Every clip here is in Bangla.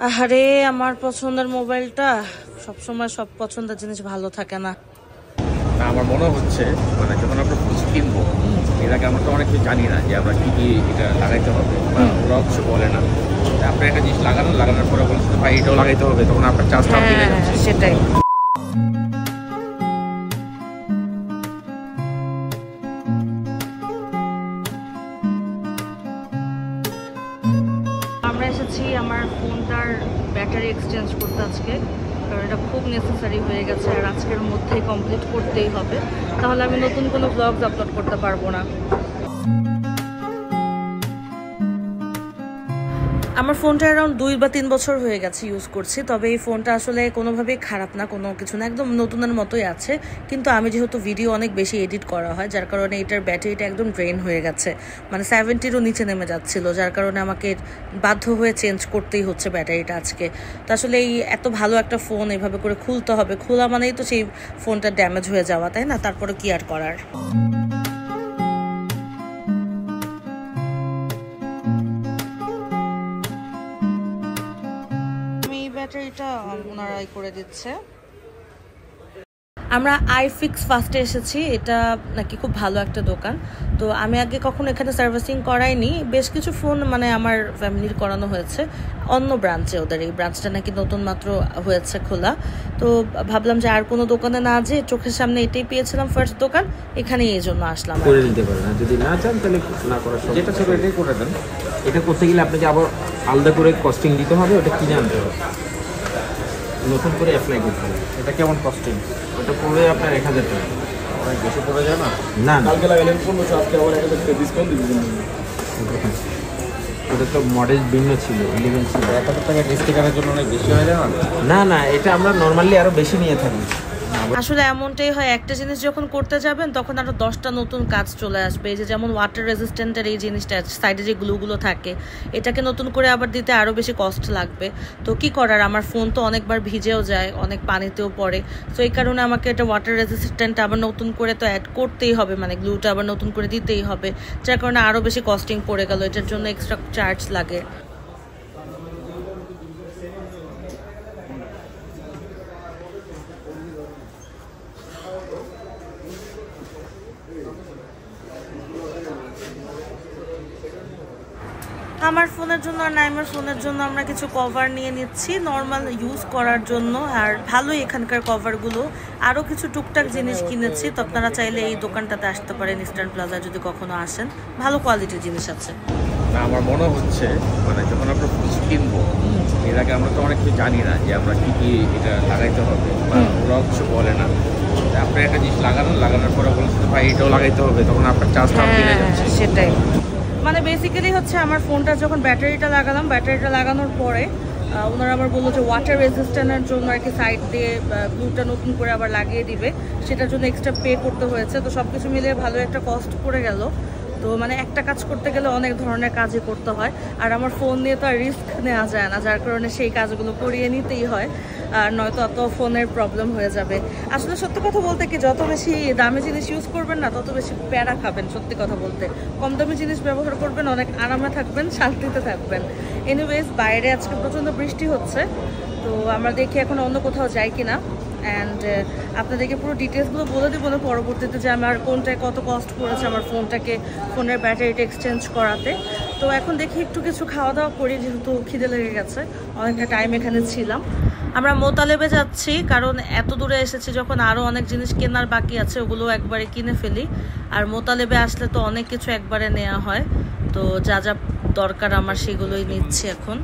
আহারে আমার পছন্দের মোবাইলটা সবসময় সব পছন্দের জিনিস ভালো থাকে না। আমার মনে হচ্ছে মানে যখন আমরা ফোন কিনবো এর আগে আমরা তো অনেক কিছু জানি না যে আমরা কি কি এটা লাগাইতে হবে বা ওরাও কিছু বলে না। আপনি একটা জিনিস লাগানোর পরে বলছেন ভাই এটাও লাগাইতে হবে, তখন আপনার চার্জটা মিলে যাচ্ছে। সেটাই। আমরা এসেছি আমার ফোনটার ব্যাটারি এক্সচেঞ্জ করতে আজকে, কারণ এটা খুব নেসেসারি হয়ে গেছে আর আজকের মধ্যেই কমপ্লিট করতেই হবে, তাহলে আমি নতুন কোনো ব্লগস আপলোড করতে পারবো না। আমার ফোনটা অ্যারাউন্ড 2 বা 3 বছর হয়ে গেছে ইউজ করছি, তবে এই ফোনটা আসলে কোনোভাবেই খারাপ না, কোনো কিছু না, একদম নতুনের মতোই আছে। কিন্তু আমি যেহেতু ভিডিও অনেক বেশি এডিট করা হয়, যার কারণে এটার ব্যাটারিটা একদম ড্রেন হয়ে গেছে, মানে 70-এরও নিচে নেমে যাচ্ছিল, যার কারণে আমাকে বাধ্য হয়ে চেঞ্জ করতেই হচ্ছে ব্যাটারিটা আজকে। তো আসলে এই এত ভালো একটা ফোন এভাবে করে খুলতে হবে, খোলা মানেই তো সেই ফোনটা ড্যামেজ হয়ে যাওয়া, তাই না? তারপরে কি আর করার। ব্যাটারিটা ওনারাই করে দিচ্ছে। আমরা আইফিক্স ফার্স্টে এসেছি, এটা নাকি খুব ভালো একটা দোকান। তো আমি আগে কখনো এখানে সার্ভিসিং করাইনি, বেশ কিছু ফোন মানে আমার ফ্যামিলির করানো হয়েছে অন্য ব্রাঞ্চে, ওদের এই ব্রাঞ্চটা নাকি নতুন মাত্র হয়েছে খোলা। তো ভাবলাম যে আর কোনো দোকানে না, যে চোখের সামনে এটাই পেয়েছিলাম ফার্স্ট দোকান, এখানে এই জন্য আসলাম। করে দিতে পারেন, যদি না চান তাহলে না করার, যেটা ছোট এটাই করে দেন। এটা করতে গেলে আপনাকে আবার আলাদা করে কস্টিং দিতে হবে, ওটা কিনে আনতে হবে, নতুন করে অ্যাপ্লাই করতে হবে। এটা কেমন কস্টিং? ওটা পড়বে আপনার 1000 টাকা। অনেক বেশি পড়ে যায় না? না না, কালকে লাগালেন 1500, আজকে আবার 1000 টাকা ডিসকাউন্ট দিবেন। ওটা তো মডেল ভিন্ন ছিল, 11 ছিল। 1000 টাকা ডিসকাউন্টের জন্য অনেক বেশি হয়ে যায় না? না না, এটা আমরা নর্মালি আরো বেশি নিয়ে থাকি। আসলে এমনটাই হয়, একটা জিনিস যখন করতে যাবেন তখন আরো 10টা নতুন কাজ চলে আসবে। এই যে যেমন ওয়াটার রেজিস্ট্যান্টের এই জিনিসটা সাইডে যে গ্লুগুলো থাকে, এটাকে নতুন করে আবার দিতে আরো বেশি কস্ট লাগবে। তো কি করার, আমার ফোন তো অনেকবার ভিজেও যায়, অনেক পানিতেও পড়ে, তো এই কারণে আমাকে এটা ওয়াটার রেজিস্ট্যান্ট আবার নতুন করে তো অ্যাড করতেই হবে, মানে গ্লুটা আবার নতুন করে দিতেই হবে, যার কারণে আরো বেশি কস্টিং পড়ে গেল, এটার জন্য এক্সট্রা চার্জ লাগে। আমার ফোনের জন্য আর নাইমার ফোনের জন্য আমরা কিছু কভার নিয়ে নিচ্ছি নর্মাল ইউজ করার জন্য, আর ভালোই এখানকার কভারগুলো। আরও কিছু টুকটাক জিনিস কিনেছি, তো আপনারা চাইলে এই দোকানটাতে আসতে পারেন, ইস্টার্ন প্লাজায় যদি কখনো আসেন, ভালো কোয়ালিটির জিনিস আছে। আমার মনে হচ্ছে মানে যখন আমরা ফোন কিনবো এর আগে আমরা তো অনেক কিছু জানি না যে আমরা কি কি এটা লাগাইতে হবে বা ওরাও কিছু বলে না। আপনি একটা জিনিস লাগানোর পরে বলছেন ভাই এটাও লাগাইতে হবে, তখন আপনার চার্জটা মিলে যাচ্ছে। সেটাই, মানে বেসিক্যালি হচ্ছে আমার ফোনটা যখন ব্যাটারিটা লাগানোর পরে ওনারা আবার বললো যে ওয়াটার রেজিস্ট্যান্টের জন্য আর কি সাইড দিয়ে গ্লুটা নতুন করে আবার লাগিয়ে দিবে, সেটার জন্য এক্সট্রা পে করতে হয়েছে। তো সব কিছু মিলিয়ে ভালো একটা কস্ট পড়ে গেল। তো মানে একটা কাজ করতে গেলে অনেক ধরনের কাজই করতে হয়, আর আমার ফোন নিয়ে তো আর রিস্ক নেওয়া যায় না, যার কারণে সেই কাজগুলো করিয়ে নিতেই হয়, আর নয়তো অত ফোনের প্রবলেম হয়ে যাবে। আসলে সত্যি কথা বলতে কি, যত বেশি দামি জিনিস ইউজ করবেন না তত বেশি প্যারা খাবেন। সত্যি কথা বলতে কম দামি জিনিস ব্যবহার করবেন, অনেক আরামে থাকবেন, শান্তিতে থাকবেন। এনিওয়েজ বাইরে আজকে প্রচণ্ড বৃষ্টি হচ্ছে, তো আমরা দেখি এখন অন্য কোথাও যাই কিনা। অ্যান্ড আপনাদেরকে পুরো ডিটেলসগুলো বলে দেবো না পরবর্তীতে, যে আমার কোনটায় কত কস্ট পড়েছে আমার ফোনের ব্যাটারিটা এক্সচেঞ্জ করাতে। তো এখন দেখি একটু কিছু খাওয়া দাওয়া করি, যেহেতু খিদে লেগে গেছে, অনেকটা টাইম এখানে ছিলাম। আমরা মোতালেবে যাচ্ছি, কারণ এত দূরে এসেছি যখন আরও অনেক জিনিস কেনার বাকি আছে, ওগুলো একবারে কিনে ফেলি। আর মোতালেবে আসলে তো অনেক কিছু একবারে নেওয়া হয়, তো যা যা দরকার আমার সেগুলোই নিচ্ছি এখন।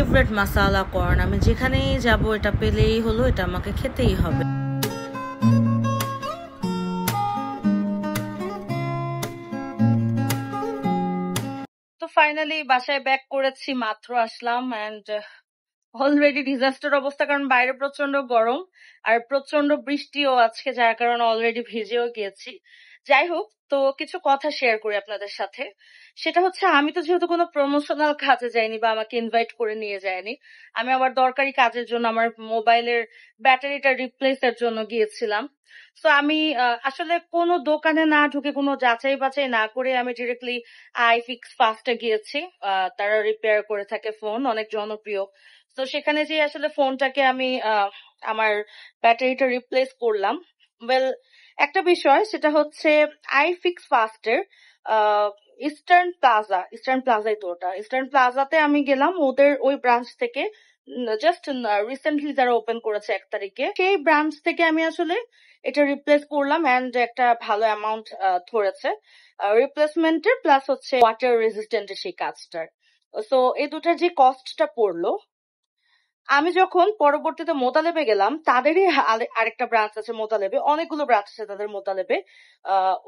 ফেভারিট মাসালা কর্ন। আমি যেখানেই যাব এটা পেলেই হলো, এটা আমাকে খেতেই হবে। তো ফাইনালি বাসায় ব্যাক করেছি, মাত্র আসলাম অ্যান্ড অলরেডি ডিজাস্টার অবস্থা, কারণ বাইরে প্রচন্ড গরম আর প্রচন্ড বৃষ্টিও আজকে, যার কারণে অলরেডি ভিজেও গিয়েছি। যাই হোক, তো কিছু কথা শেয়ার করি আপনাদের সাথে। সেটা হচ্ছে, আমি তো যেহেতু কোনো প্রমোশনাল কাজে যাইনি বা আমাকে ইনভাইট করে নিয়ে যায়নি, আমি আবার দরকারি কাজের জন্য আমার মোবাইলের ব্যাটারিটা রিপ্লেসের জন্য গিয়েছিলাম। তো আমি আসলে কোনো দোকানে না ঢুকে, কোনো যাচাই বাছাই না করে আমি ডিরেক্টলি আইফিক্স ফাস্টে গিয়েছি। তারা রিপেয়ার করে থাকে ফোন, অনেক জনপ্রিয়। তো সেখানে যে আসলে ফোনটাকে আমি আমার ব্যাটারিটা রিপ্লেস করলাম। ওয়েল, একটা বিষয় সেটা হচ্ছে আইফিক্স ফাস্টের ইস্টার্ন প্লাজাই তো ওটা, ইস্টার্ন প্লাজাতে আমি গেলাম ওদের ওই ব্রাঞ্চ থেকে, জাস্ট রিসেন্টলি যারা ওপেন করেছে 1 তারিখে, সেই ব্রাঞ্চ থেকে আমি আসলে এটা রিপ্লেস করলাম অ্যান্ড একটা ভালো অ্যামাউন্ট ধরেছে রিপ্লেসমেন্টের, প্লাস হচ্ছে ওয়াটার রেজিস্ট্যান্টের সেই কাজটার। সো এই দুটার যে কস্টটা পড়লো, আমি যখন পরবর্তীতে মোতালেবে গেলাম, তাদেরই আরেকটা ব্রাঞ্চ আছে মোতালেবে, অনেকগুলো ব্রাঞ্চ আছে তাদের মোতালেবে,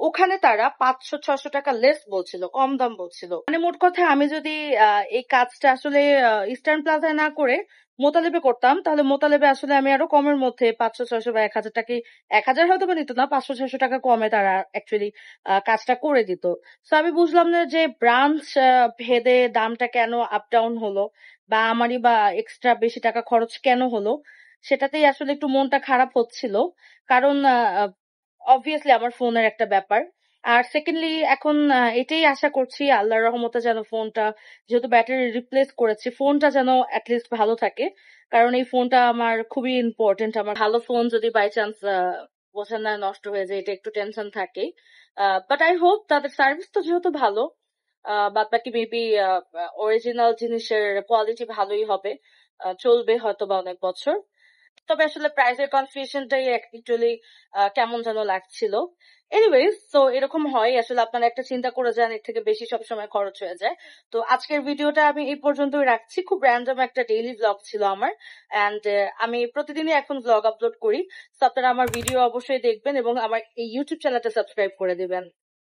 ওখানে তারা 500-600 টাকা লেস বলছিল, কম দাম বলছিল। মানে মোট কথা, আমি যদি এই কাজটা আসলে ইস্টার্ন প্লাজায় না করে মোতালেবে করতাম, তাহলে মোতালেবে আসলে আমি আরো কমের মধ্যে 500-600 বা 1000 টাকা, 1000 হয়তো বা নিত না, 500-600 টাকা কমে তারা অ্যাকচুয়ালি কাজটা করে দিত। তো আমি বুঝলাম না যে ব্রাঞ্চ ভেদে দামটা কেন আপ ডাউন হলো, বা আমারই বা এক্সট্রা বেশি টাকা খরচ কেন হলো, সেটাতেই আসলে একটু মনটা খারাপ হচ্ছিল। কারণ অবভিয়াসলি আমার ফোনের একটা ব্যাপার। আর সেকেন্ডলি এখন এটাই আশা করছি আল্লাহর রহমতে যেন ফোনটা, যেহেতু ব্যাটারি রিপ্লেস করেছি, ফোনটা যেন অ্যাটলিস্ট ভালো থাকে। কারণ এই ফোনটা আমার খুবই ইম্পর্টেন্ট। আমার ভালো ফোন যদি বাই চান্স বোঝেন না নষ্ট হয়ে যায়, এটা একটু টেনশন থাকে। বাট আই হোপ তাদের সার্ভিস তো যেহেতু ভালো, বাদ বাকি মেবি অরিজিনাল জিনিসের কোয়ালিটি ভালোই হবে, চলবে হয়তো বা অনেক বছর। তবে আসলে প্রাইসের কনফিউশনটাই অ্যাকচুয়ালি কেমন যেন লাগছিল। এনিওয়েজ, তো এরকম হয় আসলে, আপনারা একটা চিন্তা করে যান, এর থেকে বেশি সবসময় খরচ হয়ে যায়। তো আজকের ভিডিওটা আমি এই পর্যন্তই রাখছি। খুব র্যান্ডম একটা ডেইলি ব্লগ ছিল আমার, অ্যান্ড আমি প্রতিদিনই এখন ব্লগ আপলোড করি। তো আপনারা আমার ভিডিও অবশ্যই দেখবেন এবং আমার এই ইউটিউব চ্যানেলটা সাবস্ক্রাইব করে দিবেন।